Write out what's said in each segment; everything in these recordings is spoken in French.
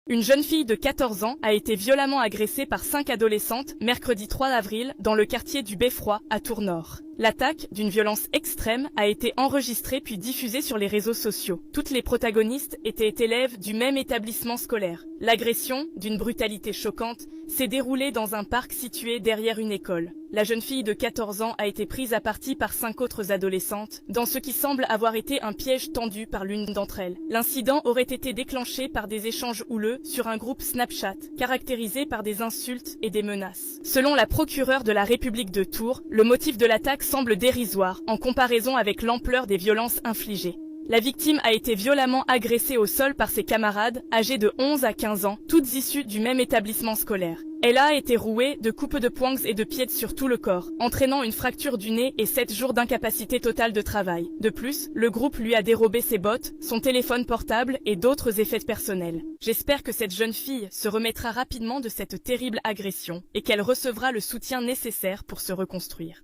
Une jeune fille de 14 ans a été violemment agressée par 5 adolescentes mercredi 3 avril dans le quartier du Beffroi à Tours-Nord. L'attaque, d'une violence extrême, a été enregistrée puis diffusée sur les réseaux sociaux. Toutes les protagonistes étaient élèves du même établissement scolaire. L'agression, d'une brutalité choquante, s'est déroulée dans un parc situé derrière une école. La jeune fille de 14 ans a été prise à partie par 5 autres adolescentes, dans ce qui semble avoir été un piège tendu par l'une d'entre elles. L'incident aurait été déclenché par des échanges houleux sur un groupe Snapchat, caractérisé par des insultes et des menaces. Selon la procureure de la République de Tours, le motif de l'attaque semble dérisoire en comparaison avec l'ampleur des violences infligées. La victime a été violemment agressée au sol par ses camarades, âgées de 11 à 15 ans, toutes issues du même établissement scolaire. Elle a été rouée de coups de poings et de pieds sur tout le corps, entraînant une fracture du nez et 7 jours d'incapacité totale de travail. De plus, le groupe lui a dérobé ses bottes, son téléphone portable et d'autres effets personnels. J'espère que cette jeune fille se remettra rapidement de cette terrible agression et qu'elle recevra le soutien nécessaire pour se reconstruire.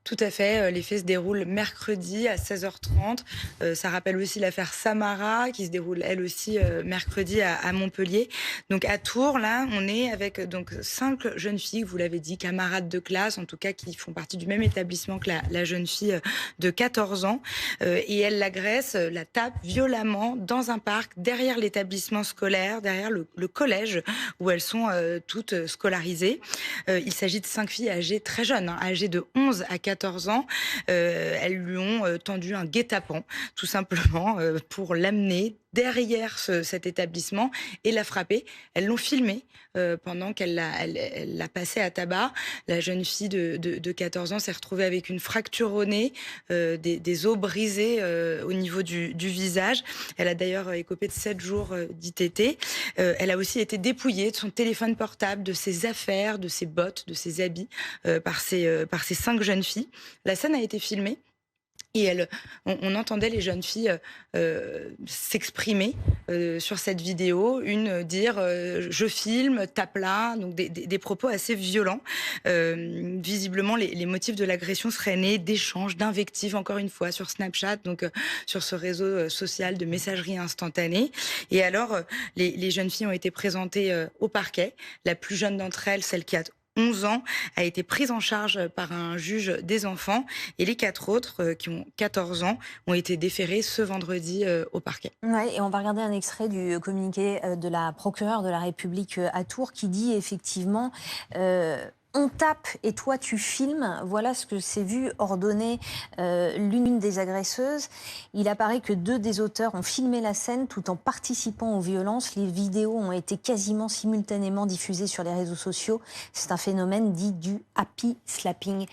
Tout à fait, les faits se déroulent mercredi à 16h30. Ça rappelle aussi l'affaire Samara qui se déroule elle aussi mercredi à Montpellier. Donc à Tours, là, on est avec donc 5 jeunes filles, vous l'avez dit, camarades de classe, en tout cas qui font partie du même établissement que la jeune fille de 14 ans. Et elle l'agresse, la tape violemment dans un parc derrière l'établissement scolaire, derrière le collège où elles sont toutes scolarisées. Il s'agit de 5 filles âgées très jeunes, âgées de 11 à 14 ans, elles lui ont tendu un guet-apens, tout simplement, pour l'amener derrière cet établissement et la frapper. Elles l'ont filmé pendant qu'elle l'a passé à tabac. La jeune fille de 14 ans s'est retrouvée avec une fracture au nez, des os brisés au niveau du visage. Elle a d'ailleurs écopé de 7 jours d'ITT. Elle a aussi été dépouillée de son téléphone portable, de ses affaires, de ses bottes, de ses habits par ces 5 jeunes filles. La scène a été filmée. Et on entendait les jeunes filles s'exprimer sur cette vidéo, une dire je filme, tape là, donc des propos assez violents. Visiblement, les motifs de l'agression seraient nés d'échanges, d'invectives, encore une fois, sur Snapchat, donc sur ce réseau social de messagerie instantanée. Et alors, les jeunes filles ont été présentées au parquet. La plus jeune d'entre elles, celle qui a 11 ans, a été prise en charge par un juge des enfants et les 4 autres, qui ont 14 ans, ont été déférés ce vendredi au parquet. Ouais, et on va regarder un extrait du communiqué de la procureure de la République à Tours qui dit effectivement on tape et toi tu filmes. Voilà ce que s'est vu ordonner l'une des agresseuses. Il apparaît que 2 des auteurs ont filmé la scène tout en participant aux violences. Les vidéos ont été quasiment simultanément diffusées sur les réseaux sociaux. C'est un phénomène dit du happy slapping.